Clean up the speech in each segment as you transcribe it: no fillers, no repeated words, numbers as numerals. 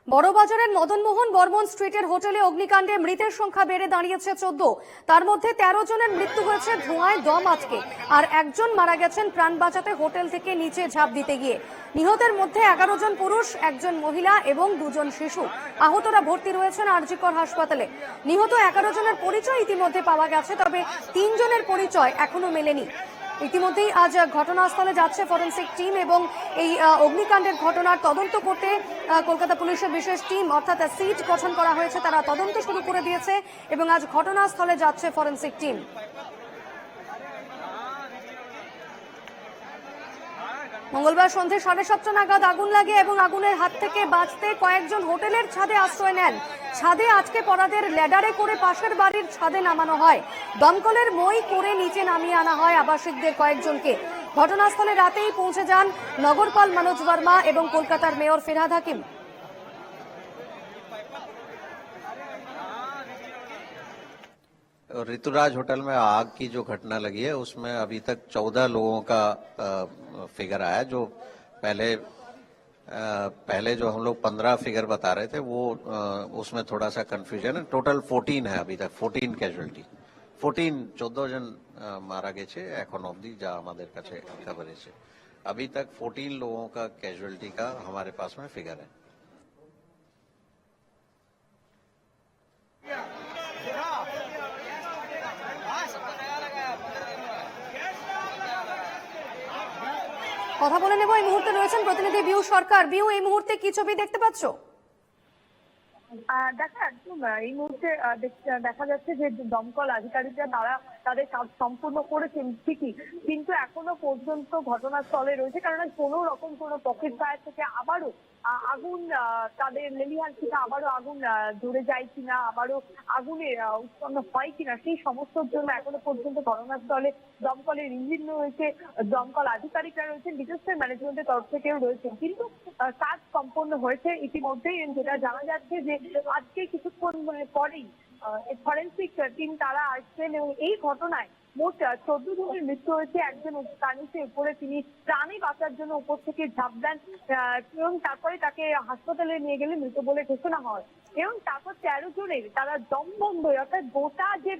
বড়বাজারের মদনমোহন বর্মন স্ট্রিটের হোটেলে অগ্নিকাণ্ডে মৃতের সংখ্যা বেড়ে দাঁড়িয়েছে 14। তার মধ্যে 13 জনের মৃত্যু হয়েছে ধোঁয়ায় দম আটকে, আর একজন মারা গেছেন প্রাণ বাঁচাতে হোটেল থেকে নিচে ঝাঁপ দিতে গিয়ে। নিহতের মধ্যে 11 জন পুরুষ, একজন মহিলা এবং 2 জন শিশু। আহতরা ভর্তি রয়েছেন আরজিকর হাসপাতালে। নিহত 11 জনের পরিচয় ইতিমধ্যে পাওয়া গেছে, তবে 3 জনের পরিচয় এখনো মেলেনি। ইতিমধ্যেই আজ ঘটনাস্থলে যাচ্ছে ফরেন্সিক টিম এবং এই অগ্নিকাণ্ডের ঘটনার তদন্ত করতে কলকাতা পুলিশের বিশেষ টিম অর্থাৎ সিট গঠন করা হয়েছে। তারা তদন্ত শুরু করে দিয়েছে এবং আজ ঘটনাস্থলে যাচ্ছে ফরেন্সিক টিম। মঙ্গলবার সন্ধ্যে 7:30 নাগাদ আগুন লাগে এবং আগুনের হাত থেকে বাঁচতে কয়েকজন হোটেলের ছাদে আশ্রয় নেন। ছাদে আটকে পড়াদের ল্যাডারে করে পাশের বাড়ির ছাদে নামানো হয়। দমকলের মই করে নিচে নামিয়ে আনা হয় আবাসিকদের কয়েকজনকে। ঘটনাস্থলে রাতেই পৌঁছে যান নগরপাল মনোজ বর্মা এবং কলকাতার মেয়র ফিরহাদ হাকিম। ऋतुराज होटल में आग की जो घटना लगी है उसमें अभी तक 14 लोगों का फिगर आया। जो पहले जो हम लोग 15 फिगर बता रहे थे वो उसमें थोड़ा सा कंफ्यूजन है। टोटल 14 है अभी तक, 14 कैजुअलिटी, 14 जन मारा गेছে এখন অবধি যা আমাদের কাছে খবর আছে। अभी तक 14 लोगों का कैजुअलिटी का हमारे पास में फिगर है। কথা বলে নেব, এই মুহূর্তে রয়েছেন প্রতিনিধি বিউ সরকার। বিউ, এই মুহূর্তে কি ছবি দেখতে পাচ্ছ? দেখা একদম এই মুহূর্তে দেখা যাচ্ছে যে দমকল আধিকারিকরা তারা তাদের কাজ সম্পূর্ণ করেছেন ঠিকই, কিন্তু এখনো পর্যন্ত ঘটনাস্থলে রয়েছে, কারণ কোনো রকম কোনো পকেট ফায়ার থেকে আবারও আগুন তাদের লেলিহান থেকে আবারও আগুন ধরে যায় কিনা, আবারও আগুনে উৎপন্ন হয় কিনা, সেই সমস্তর জন্য এখনো পর্যন্ত ঘটনাস্থলে দমকলের ইঞ্জিন রয়েছে, দমকল আধিকারিকরা রয়েছেন, ডিজাস্টার ম্যানেজমেন্টের তরফ থেকেও রয়েছে, কিন্তু কাজ সম্পন্ন হয়েছে ইতিমধ্যেই। যেটা জানা যাচ্ছে যে আজকে কিছুক্ষণ পরেই ফরেন্সিক টিম তারা আসছেন এবং এই ঘটনায় মোট 14 জনের মৃত্যু হয়েছে। একজন কানিসে উপরে তিনি প্রাণে বাঁচার জন্য উপর থেকে ঝাঁপ দেন এবং তারপরে তাকে হাসপাতালে নিয়ে গেলে মৃত বলে ঘোষণা হয় এবং তারপর 13 জনের তারা দম বন্ধ, অর্থাৎ গোটা যে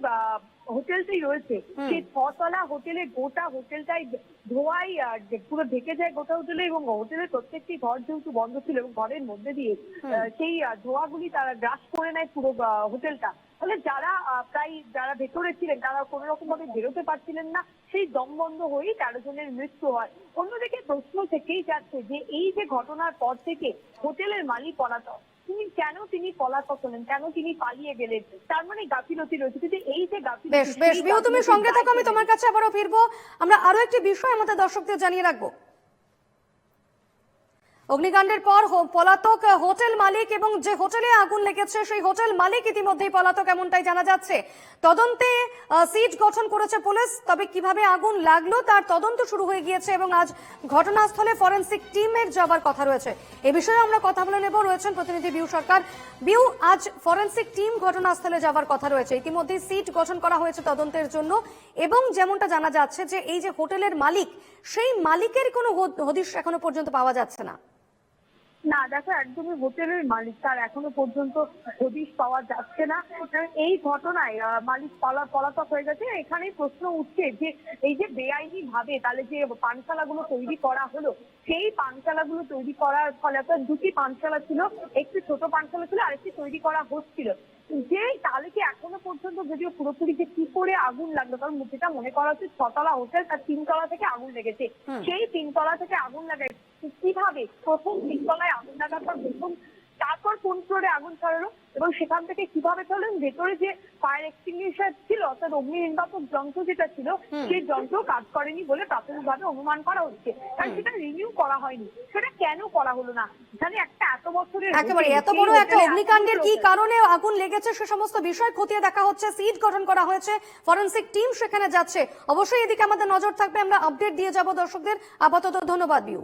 হোটেলটাই রয়েছে সেই 6 তলা হোটেলে গোটা হোটেলটাই ধোঁয়ায় পুরো ঢেকে যায় গোটা হোটেলে, এবং হোটেলের প্রত্যেকটি ঘর যেহেতু বন্ধ ছিল এবং ঘরের মধ্যে দিয়ে সেই ধোঁয়াগুলি তারা গ্রাস করে নেয় পুরো হোটেলটা। ফলে যারা ভেতরে ছিলেন তারা কোন রকম ভাবে বেরোতে পারছিলেন না, সেই দম বন্ধ হয়েই 13 জনের মৃত্যু হয়। অন্যদিকে প্রশ্ন থেকেই যাচ্ছে যে এই যে ঘটনার পর থেকে হোটেলের মালিক পলাতক, তিনি পলাতক হলেন, কেন তিনি পালিয়ে গেলেন, তার মানে গাফিলতি রয়েছে। কিন্তু এই যে গাফিলতি, বেশ বিউ, তুমি সঙ্গে থাকো, আমি তোমার কাছে আবারও ফিরবো। আমরা আরো একটি বিষয় আমাদের দর্শকদের জানিয়ে রাখবো। অগ্নিকাণ্ডের পর পলাতক হোটেল মালিক এবং যে হোটেলে আগুন লেগেছে সেই হোটেল মালিক ইতিমধ্যেই পলাতক, এমনটাই জানা যাচ্ছে। তদন্তে সিট গঠন করেছে পুলিশ, তবে কিভাবে আগুন লাগলো তার তদন্ত শুরু হয়ে গিয়েছে এবং আজ ঘটনাস্থলে ফরেন্সিক টিমের যাবার কথা রয়েছে। এ বিষয়ে আমরা কথা বলে নেব, রয়েছেন প্রতিনিধি বিউ সরকার। বিউ, আজ ফরেন্সিক টিম ঘটনাস্থলে যাবার কথা রয়েছে, ইতিমধ্যেই সিট গঠন করা হয়েছে তদন্তের জন্য, এবং যেমনটা জানা যাচ্ছে যে এই যে হোটেলের মালিক সেই মালিকের কোনো হদিশ এখনো পর্যন্ত পাওয়া যাচ্ছে না। না, দেখো একদমই হোটেলের মালিক তার এখনো পর্যন্ত হদিশ পাওয়া যাচ্ছে না। এই ঘটনায় মালিক পলাতক হয়ে গেছে। এখানেই প্রশ্ন উঠছে যে এই যে বেআইনি ভাবে তাহলে যে পানশালাগুলো তৈরি করা হলো, সেই পানশালাগুলো তৈরি করার ফলে, অর্থাৎ দুটি পানশালা ছিল, একটি ছোট পানশালা ছিল, আরেকটি তৈরি করা হচ্ছিল, যে তাহলে কি এখনো পর্যন্ত যদিও পুরোপুরি যে কি করে আগুন লাগলো, কারণ যেটা মনে করা হচ্ছে 6 তলা হোটেল, তার 3 তলা থেকে আগুন লেগেছে। সেই 3 তলা থেকে আগুন লাগায় কিভাবে, প্রথম 3 তলায় আগুন লাগার পর তারপর কোন ফ্লোরে আগুন ছড়ালো এবং সেখান থেকে কিভাবে চলেন, ভেতরে যে ফায়ার এক্সটিংগুইশার ছিল অর্থাৎ অগ্নি নির্বাপক যন্ত্র যেটা ছিল সেই যন্ত্র কাজ করেনি বলে প্রাথমিকভাবে অনুমান করা হচ্ছে, কারণ সেটা রিনিউ করা হয়নি। সেটা কেন করা হলো না, এখানে একটা এত বছরের একেবারে এত বড় একটা অগ্নিকাণ্ডের কি কারণে আগুন লেগেছে সে সমস্ত বিষয় খতিয়ে দেখা হচ্ছে। সিট গঠন করা হয়েছে, ফরেন্সিক টিম সেখানে যাচ্ছে। অবশ্যই এদিকে আমাদের নজর থাকবে, আমরা আপডেট দিয়ে যাব দর্শকদের। আপাতত ধন্যবাদ বিউ।